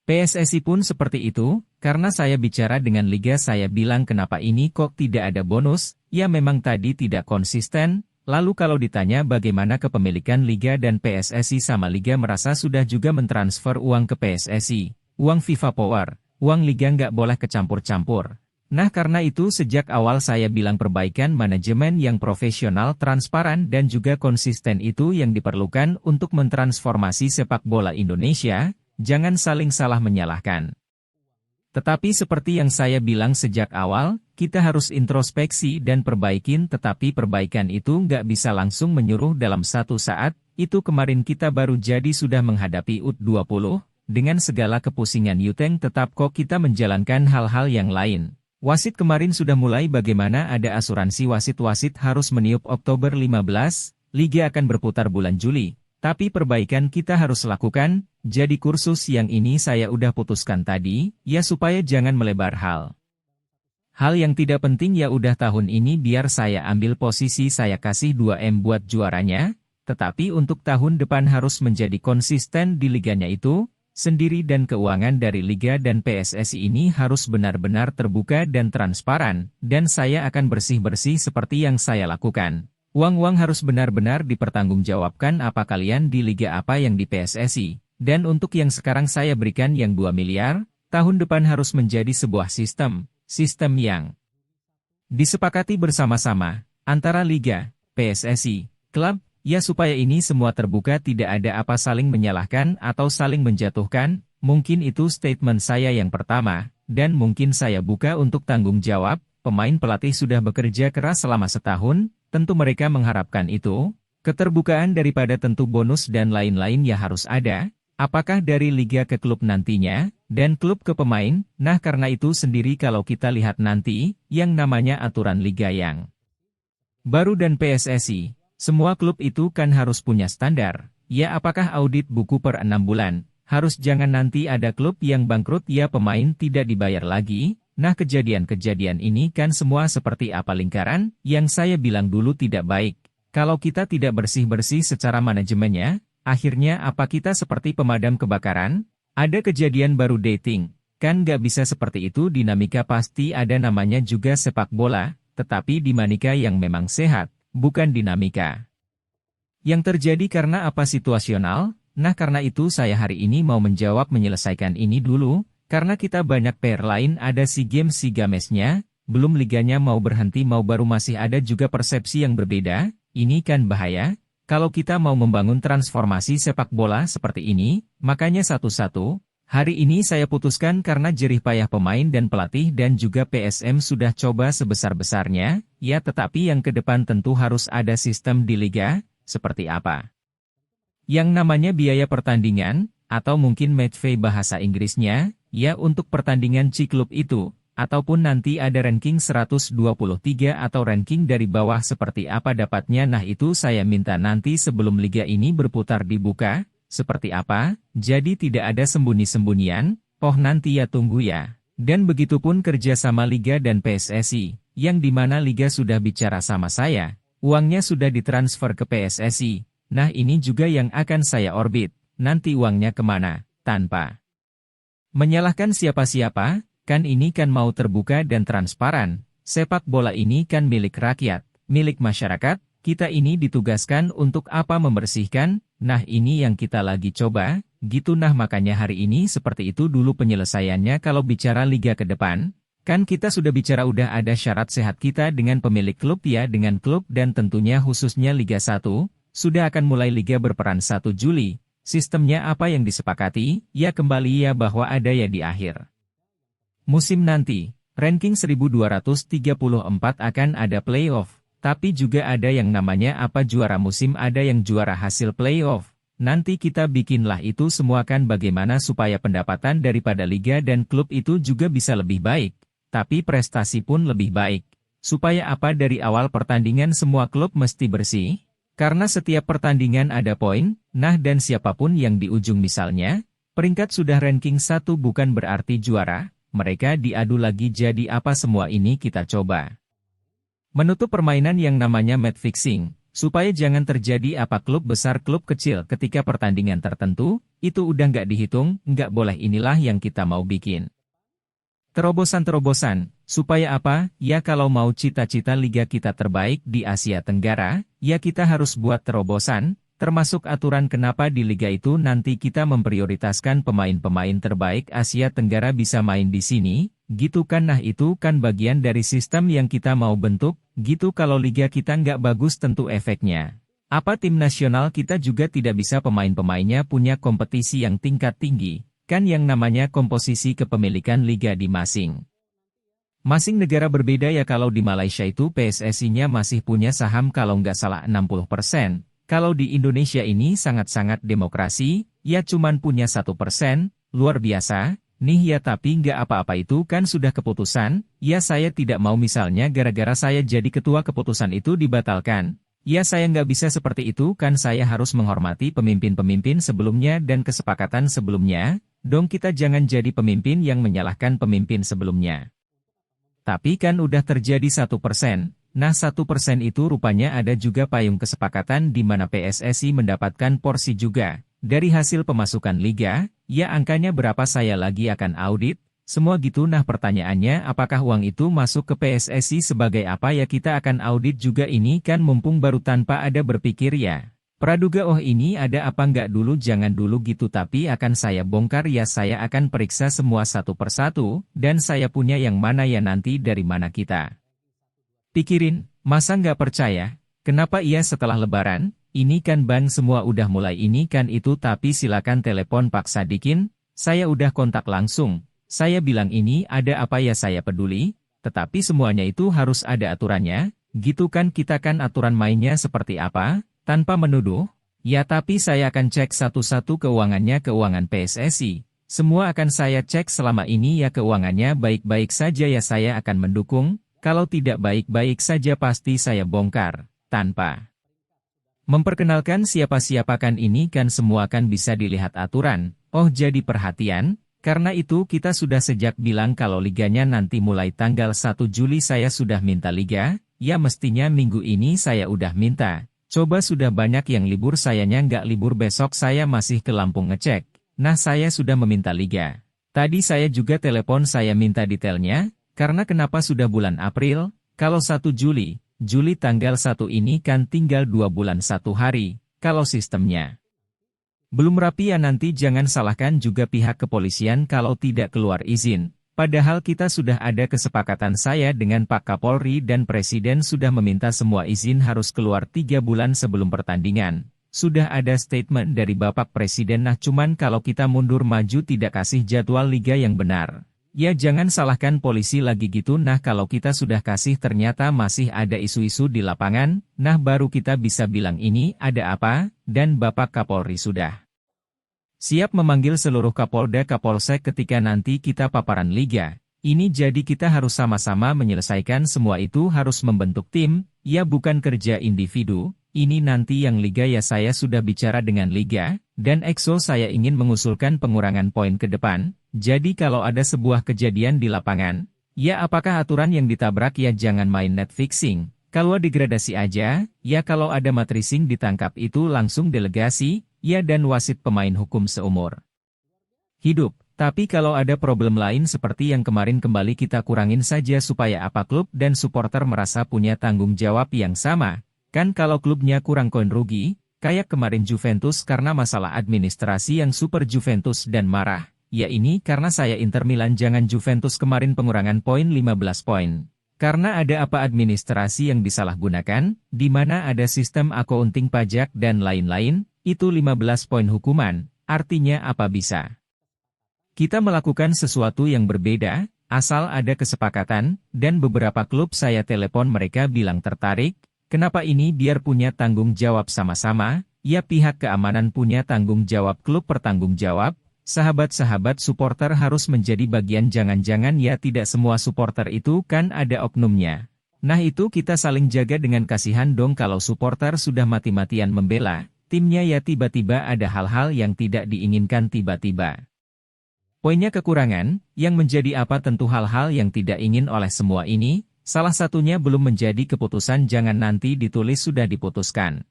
PSSI pun seperti itu, karena saya bicara dengan Liga saya bilang kenapa ini kok tidak ada bonus, ya memang tadi tidak konsisten, lalu kalau ditanya bagaimana kepemilikan Liga dan PSSI sama Liga merasa sudah juga mentransfer uang ke PSSI, uang FIFA Power, uang Liga nggak boleh kecampur-campur. Nah karena itu sejak awal saya bilang perbaikan manajemen yang profesional, transparan dan juga konsisten itu yang diperlukan untuk mentransformasi sepak bola Indonesia. Jangan saling salah menyalahkan. Tetapi seperti yang saya bilang sejak awal, kita harus introspeksi dan perbaikin, tetapi perbaikan itu nggak bisa langsung menyuruh dalam satu saat. Itu kemarin kita baru jadi sudah menghadapi U20, dengan segala kepusingan Yuteng tetap kok kita menjalankan hal-hal yang lain. Wasit kemarin sudah mulai bagaimana ada asuransi wasit harus meniup Oktober 15, Liga akan berputar bulan Juli. Tapi perbaikan kita harus lakukan, jadi kursus yang ini saya udah putuskan tadi, ya supaya jangan melebar hal. Hal yang tidak penting ya udah tahun ini biar saya ambil posisi saya kasih 2M buat juaranya, tetapi untuk tahun depan harus menjadi konsisten di liganya itu, sendiri dan keuangan dari Liga dan PSSI ini harus benar-benar terbuka dan transparan, dan saya akan bersih-bersih seperti yang saya lakukan. Uang-uang harus benar-benar dipertanggungjawabkan apa kalian di Liga apa yang di PSSI. Dan untuk yang sekarang saya berikan yang 2 miliar, tahun depan harus menjadi sebuah sistem yang disepakati bersama-sama, antara Liga, PSSI, klub, ya supaya ini semua terbuka tidak ada apa saling menyalahkan atau saling menjatuhkan, mungkin itu statement saya yang pertama, dan mungkin saya buka untuk tanggung jawab, pemain pelatih sudah bekerja keras selama setahun, tentu mereka mengharapkan itu, keterbukaan daripada tentu bonus dan lain-lain ya harus ada, apakah dari Liga ke klub nantinya, dan klub ke pemain, nah karena itu sendiri kalau kita lihat nanti, yang namanya aturan Liga yang baru dan PSSI, semua klub itu kan harus punya standar, ya apakah audit buku per 6 bulan, harus jangan nanti ada klub yang bangkrut ya pemain tidak dibayar lagi. Nah kejadian-kejadian ini kan semua seperti apa lingkaran, yang saya bilang dulu tidak baik. Kalau kita tidak bersih-bersih secara manajemennya, akhirnya apa kita seperti pemadam kebakaran? Ada kejadian baru dating, kan nggak bisa seperti itu dinamika pasti ada namanya juga sepak bola, tetapi dinamika yang memang sehat, bukan dinamika yang terjadi karena apa situasional. Nah karena itu saya hari ini mau menjawab menyelesaikan ini dulu. Karena kita banyak PR lain ada SEA Games-nya, belum liganya mau berhenti mau baru masih ada juga persepsi yang berbeda, ini kan bahaya, kalau kita mau membangun transformasi sepak bola seperti ini, makanya satu-satu, hari ini saya putuskan karena jerih payah pemain dan pelatih dan juga PSM sudah coba sebesar-besarnya, ya tetapi yang ke depan tentu harus ada sistem di liga, seperti apa? Yang namanya biaya pertandingan, atau mungkin match fee bahasa Inggrisnya, ya untuk pertandingan C-Klub itu, ataupun nanti ada ranking 123 atau ranking dari bawah seperti apa dapatnya. Nah itu saya minta nanti sebelum liga ini berputar dibuka, seperti apa, jadi tidak ada sembunyi-sembunyian, oh nanti ya tunggu ya. Dan begitupun kerjasama Liga dan PSSI, yang dimana Liga sudah bicara sama saya, uangnya sudah ditransfer ke PSSI, nah ini juga yang akan saya orbit, nanti uangnya kemana, tanpa menyalahkan siapa-siapa, kan ini kan mau terbuka dan transparan, sepak bola ini kan milik rakyat, milik masyarakat, kita ini ditugaskan untuk apa membersihkan, nah ini yang kita lagi coba, gitu nah makanya hari ini seperti itu dulu penyelesaiannya kalau bicara liga ke depan, kan kita sudah bicara udah ada syarat sehat kita dengan pemilik klub ya dengan klub dan tentunya khususnya Liga 1, sudah akan mulai liga berperan 1 Juli. Sistemnya apa yang disepakati, ya kembali ya bahwa ada ya di akhir musim nanti, ranking 1234 akan ada playoff, tapi juga ada yang namanya apa juara musim ada yang juara hasil playoff. Nanti kita bikinlah itu semua kan bagaimana supaya pendapatan daripada liga dan klub itu juga bisa lebih baik, tapi prestasi pun lebih baik. Supaya apa dari awal pertandingan semua klub mesti bersih. Karena setiap pertandingan ada poin, nah dan siapapun yang di ujung misalnya, peringkat sudah ranking 1 bukan berarti juara, mereka diadu lagi jadi apa semua ini kita coba menutup permainan yang namanya match fixing, Supaya jangan terjadi apa klub besar klub kecil ketika pertandingan tertentu, itu udah nggak dihitung, nggak boleh inilah yang kita mau bikin. Terobosan-terobosan, supaya apa? Ya kalau mau cita-cita liga kita terbaik di Asia Tenggara, ya kita harus buat terobosan, termasuk aturan kenapa di liga itu nanti kita memprioritaskan pemain-pemain terbaik Asia Tenggara bisa main di sini, gitu kan. Nah itu kan bagian dari sistem yang kita mau bentuk, gitu. Kalau liga kita nggak bagus tentu efeknya. Apa tim nasional kita juga tidak bisa pemain-pemainnya punya kompetisi yang tingkat tinggi. Kan yang namanya komposisi kepemilikan liga di masing negara berbeda ya. Kalau di Malaysia itu PSSI-nya masih punya saham kalau nggak salah 60%. Kalau di Indonesia ini sangat-sangat demokrasi, ya cuman punya 1%, luar biasa, nih ya. Tapi nggak apa-apa, itu kan sudah keputusan, ya saya tidak mau misalnya gara-gara saya jadi ketua keputusan itu dibatalkan. Ya saya nggak bisa seperti itu kan, saya harus menghormati pemimpin-pemimpin sebelumnya dan kesepakatan sebelumnya. Dong kita jangan jadi pemimpin yang menyalahkan pemimpin sebelumnya. Tapi kan udah terjadi 1%. Nah 1% itu rupanya ada juga payung kesepakatan di mana PSSI mendapatkan porsi juga. Dari hasil pemasukan liga, ya angkanya berapa saya lagi akan audit, semua gitu. Nah pertanyaannya apakah uang itu masuk ke PSSI sebagai apa ya, kita akan audit juga ini kan mumpung baru tanpa ada berpikir ya. Praduga oh ini ada apa nggak dulu, jangan dulu gitu, tapi akan saya bongkar ya, saya akan periksa semua satu persatu, dan saya punya yang mana ya nanti dari mana kita pikirin, masa nggak percaya? Kenapa iya setelah lebaran, ini kan bang semua udah mulai ini kan itu, tapi silakan telepon Pak Sadikin, saya udah kontak langsung, saya bilang ini ada apa ya saya peduli, tetapi semuanya itu harus ada aturannya, gitu kan, kita kan aturan mainnya seperti apa? Tanpa menuduh, ya tapi saya akan cek satu-satu keuangannya, keuangan PSSI. Semua akan saya cek selama ini ya, keuangannya baik-baik saja ya saya akan mendukung, kalau tidak baik-baik saja pasti saya bongkar, tanpa memperkenalkan siapa-siapa kan, ini kan semua kan bisa dilihat aturan. Oh jadi perhatian, karena itu kita sudah sejak bilang kalau liganya nanti mulai tanggal 1 Juli saya sudah minta liga, ya mestinya minggu ini saya udah minta. Coba sudah banyak yang libur, sayanya nggak libur, besok saya masih ke Lampung ngecek. Nah saya sudah meminta liga. Tadi saya juga telepon, saya minta detailnya, karena kenapa sudah bulan April, kalau 1 Juli, Juli tanggal 1 ini kan tinggal 2 bulan 1 hari, kalau sistemnya belum rapi ya nanti jangan salahkan juga pihak kepolisian kalau tidak keluar izin. Padahal kita sudah ada kesepakatan, saya dengan Pak Kapolri dan Presiden sudah meminta semua izin harus keluar 3 bulan sebelum pertandingan. Sudah ada statement dari Bapak Presiden, nah cuman kalau kita mundur maju tidak kasih jadwal liga yang benar. Ya jangan salahkan polisi lagi gitu, nah kalau kita sudah kasih ternyata masih ada isu-isu di lapangan, nah baru kita bisa bilang ini ada apa, dan Bapak Kapolri sudah siap memanggil seluruh Kapolda Kapolsek ketika nanti kita paparan liga. Ini jadi kita harus sama-sama menyelesaikan semua itu, harus membentuk tim, ya bukan kerja individu. Ini nanti yang liga ya saya sudah bicara dengan liga, dan EXO saya ingin mengusulkan pengurangan poin ke depan. Jadi kalau ada sebuah kejadian di lapangan, ya apakah aturan yang ditabrak ya jangan main net fixing. Kalau degradasi aja, ya kalau ada matrising ditangkap itu langsung delegasi, ya dan wasit pemain hukum seumur hidup. Tapi kalau ada problem lain seperti yang kemarin kembali kita kurangin saja supaya apa klub dan supporter merasa punya tanggung jawab yang sama. Kan kalau klubnya kurang koin rugi, kayak kemarin Juventus karena masalah administrasi yang super Juventus dan marah. Ya ini karena saya Inter Milan, jangan Juventus kemarin pengurangan poin 15 poin. Karena ada apa administrasi yang disalahgunakan, di mana ada sistem accounting pajak dan lain-lain, itu 15 poin hukuman, artinya apa bisa kita melakukan sesuatu yang berbeda, asal ada kesepakatan, dan beberapa klub saya telepon mereka bilang tertarik, kenapa ini biar punya tanggung jawab sama-sama, ya pihak keamanan punya tanggung jawab, klub bertanggung jawab, sahabat-sahabat supporter harus menjadi bagian, jangan-jangan ya tidak semua supporter itu kan ada oknumnya. Nah itu kita saling jaga dengan kasihan dong, kalau supporter sudah mati-matian membela timnya ya tiba-tiba ada hal-hal yang tidak diinginkan tiba-tiba. Poinnya kekurangan, yang menjadi apa tentu hal-hal yang tidak ingin oleh semua ini, Salah satunya belum menjadi keputusan, jangan nanti ditulis sudah diputuskan.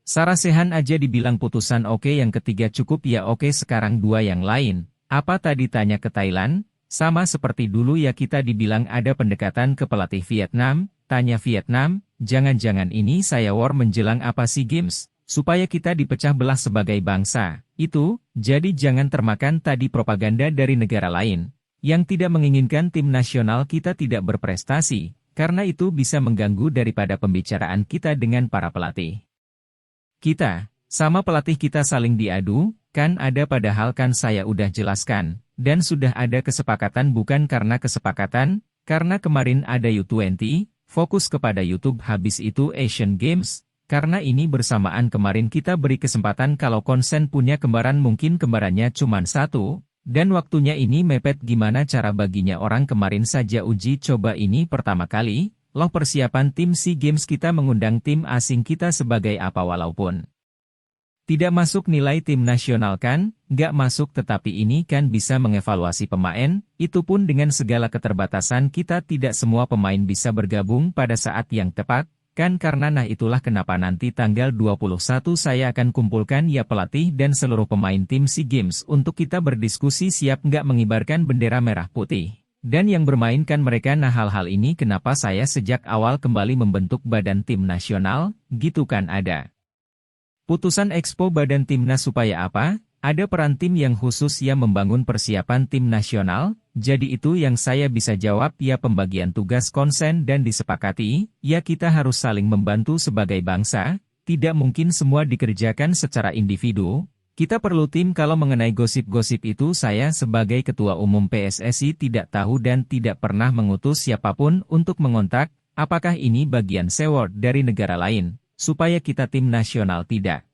Sarasehan aja dibilang putusan oke, yang ketiga cukup ya oke, sekarang dua yang lain. Apa tadi tanya ke Thailand? Sama seperti dulu ya, kita dibilang ada pendekatan ke pelatih Vietnam, tanya Vietnam, jangan-jangan ini saya war menjelang apa SEA Games, supaya kita dipecah belah sebagai bangsa. Itu, jadi jangan termakan tadi propaganda dari negara lain yang tidak menginginkan tim nasional kita tidak berprestasi, karena itu bisa mengganggu daripada pembicaraan kita dengan para pelatih. Kita, sama pelatih kita saling diadu, kan ada, padahal kan saya udah jelaskan, dan sudah ada kesepakatan, bukan karena kesepakatan, karena kemarin ada U20, fokus kepada YouTube, habis itu Asian Games, karena ini bersamaan kemarin kita beri kesempatan kalau konsen punya kembaran mungkin kembarannya cuma satu, dan waktunya ini mepet, gimana cara baginya orang kemarin saja uji coba ini pertama kali, loh persiapan tim SEA Games kita mengundang tim asing kita sebagai apa walaupun tidak masuk nilai tim nasional kan, nggak masuk, tetapi ini kan bisa mengevaluasi pemain, itu pun dengan segala keterbatasan kita tidak semua pemain bisa bergabung pada saat yang tepat, kan karena itulah kenapa nanti tanggal 21 saya akan kumpulkan ya pelatih dan seluruh pemain tim SEA Games untuk kita berdiskusi siap nggak mengibarkan bendera merah putih. Dan yang bermain kan mereka. Nah hal-hal ini kenapa saya sejak awal kembali membentuk badan tim nasional, gitu kan ada putusan Expo badan timnas supaya apa? Ada peran tim yang khusus yang membangun persiapan tim nasional. Jadi itu yang saya bisa jawab ya, pembagian tugas konsen dan disepakati, ya kita harus saling membantu sebagai bangsa, tidak mungkin semua dikerjakan secara individu, kita perlu tim. Kalau mengenai gosip-gosip itu saya sebagai Ketua Umum PSSI tidak tahu dan tidak pernah mengutus siapapun untuk mengontak, apakah ini bagian sewot dari negara lain, supaya kita tim nasional tidak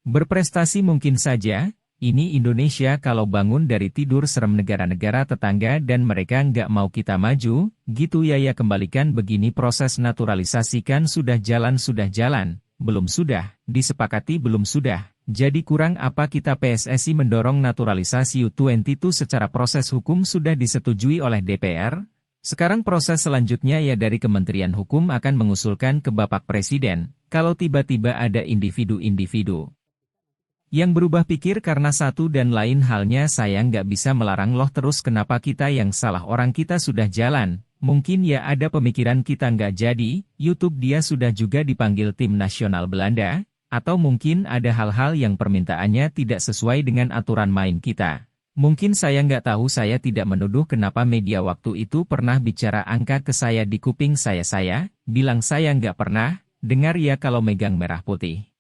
berprestasi. Mungkin saja, ini Indonesia kalau bangun dari tidur serem negara-negara tetangga dan mereka nggak mau kita maju, gitu ya kembalikan begini, proses naturalisasi kan sudah jalan, belum sudah, disepakati belum sudah, jadi kurang apa kita PSSI mendorong naturalisasi U20 itu secara proses hukum sudah disetujui oleh DPR, sekarang proses selanjutnya ya dari Kementerian Hukum akan mengusulkan ke Bapak Presiden, kalau tiba-tiba ada individu-individu yang berubah pikir karena satu dan lain halnya, saya nggak bisa melarang loh, terus kenapa kita yang salah, orang kita sudah jalan, mungkin ya ada pemikiran kita nggak jadi, YouTube dia sudah juga dipanggil tim nasional Belanda, atau mungkin ada hal-hal yang permintaannya tidak sesuai dengan aturan main kita. Mungkin saya nggak tahu, saya tidak menuduh, kenapa media waktu itu pernah bicara angka ke saya di kuping saya bilang saya nggak pernah dengar ya kalau megang merah putih.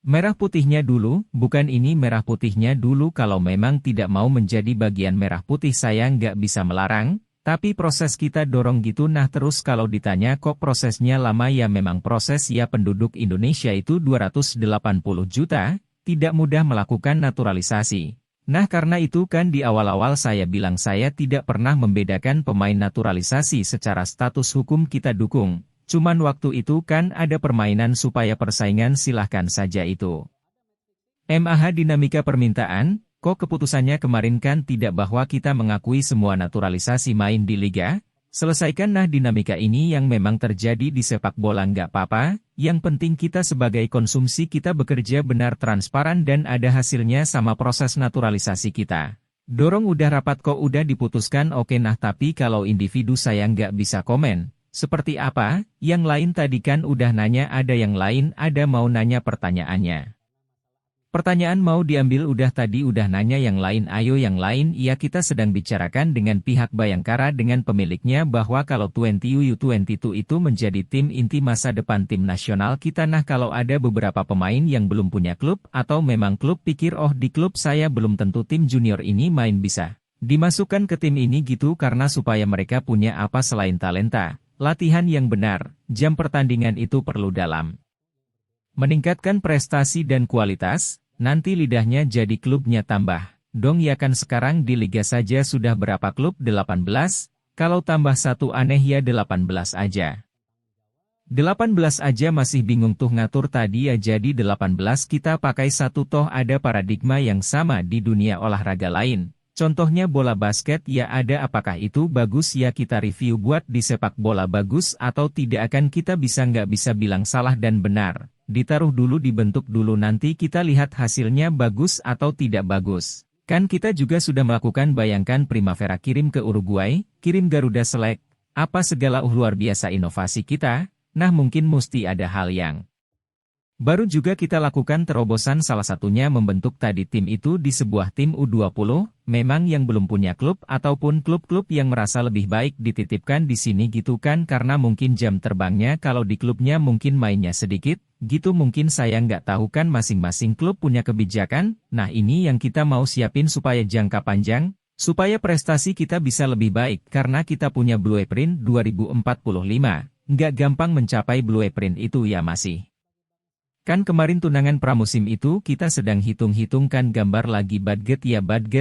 Merah putihnya dulu, bukan ini merah putihnya dulu, kalau memang tidak mau menjadi bagian merah putih saya nggak bisa melarang, tapi proses kita dorong gitu. Nah terus kalau ditanya kok prosesnya lama, ya memang proses ya, penduduk Indonesia itu 280 juta, tidak mudah melakukan naturalisasi. Nah karena itu kan di awal-awal saya bilang saya tidak pernah membedakan pemain naturalisasi secara status hukum kita dukung. Cuman waktu itu kan ada permainan supaya persaingan, silahkan saja itu. MAH dinamika permintaan, kok keputusannya kemarin kan tidak bahwa kita mengakui semua naturalisasi main di Liga, selesaikan. Nah dinamika ini yang memang terjadi di sepak bola nggak apa-apa, yang penting kita sebagai konsumsi kita bekerja benar, transparan dan ada hasilnya sama proses naturalisasi kita. Dorong udah rapat kok udah diputuskan oke. Nah tapi kalau individu saya nggak bisa komen. Seperti apa, yang lain tadi kan udah nanya, ada yang lain ada mau nanya pertanyaannya. Pertanyaan mau diambil udah tadi udah nanya yang lain, ayo yang lain. Iya kita sedang bicarakan dengan pihak Bayangkara dengan pemiliknya bahwa kalau U22 itu menjadi tim inti masa depan tim nasional kita. Nah kalau ada beberapa pemain yang belum punya klub atau memang klub pikir oh di klub saya belum tentu tim junior ini main bisa dimasukkan ke tim ini gitu, karena supaya mereka punya apa selain talenta. Latihan yang benar, jam pertandingan itu perlu dalam meningkatkan prestasi dan kualitas, nanti lidahnya jadi klubnya tambah. Dong ya kan sekarang di Liga saja sudah berapa klub? 18, kalau tambah satu aneh ya 18 aja. 18 aja masih bingung tuh ngatur tadi ya, jadi 18 kita pakai satu toh ada paradigma yang sama di dunia olahraga lain. Contohnya bola basket ya ada apakah itu bagus ya kita review buat di sepak bola bagus atau tidak akan kita nggak bisa bilang salah dan benar. Ditaruh dulu dibentuk dulu nanti kita lihat hasilnya bagus atau tidak bagus. Kan kita juga sudah melakukan bayangkan Primavera kirim ke Uruguay, kirim Garuda Select, apa segala luar biasa inovasi kita, nah mungkin mesti ada hal yang baru juga kita lakukan terobosan salah satunya membentuk tadi tim itu di sebuah tim U20, memang yang belum punya klub ataupun klub-klub yang merasa lebih baik dititipkan di sini gitu kan karena mungkin jam terbangnya kalau di klubnya mungkin mainnya sedikit, gitu mungkin saya nggak tahu kan masing-masing klub punya kebijakan, nah ini yang kita mau siapin supaya jangka panjang, supaya prestasi kita bisa lebih baik karena kita punya Blueprint 2045, nggak gampang mencapai Blueprint itu ya masih. Kan kemarin tunangan pramusim itu kita sedang hitung-hitungkan gambar lagi budget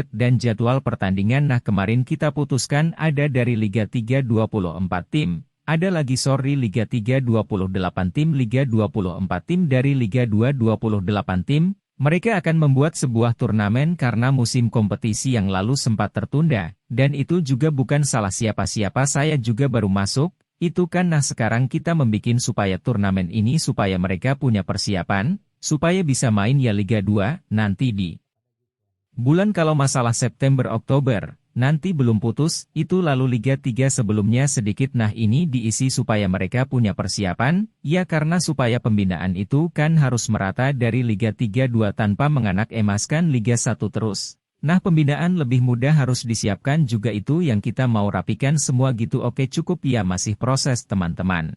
dan jadwal pertandingan nah kemarin kita putuskan ada dari Liga 3 24 tim, ada lagi Liga 3 28 tim Liga 24 tim dari Liga 2 28 tim, mereka akan membuat sebuah turnamen karena musim kompetisi yang lalu sempat tertunda, dan itu juga bukan salah siapa-siapa saya juga baru masuk. Itu kan nah sekarang kita membikin supaya turnamen ini supaya mereka punya persiapan, supaya bisa main ya Liga 2, nanti di bulan kalau masalah September-Oktober, nanti belum putus, itu lalu Liga 3 sebelumnya sedikit nah ini diisi supaya mereka punya persiapan, ya karena supaya pembinaan itu kan harus merata dari Liga 3-2 tanpa menganak emaskan Liga 1 terus. Nah pembinaan lebih mudah harus disiapkan juga itu yang kita mau rapikan semua gitu oke cukup ya masih proses teman-teman.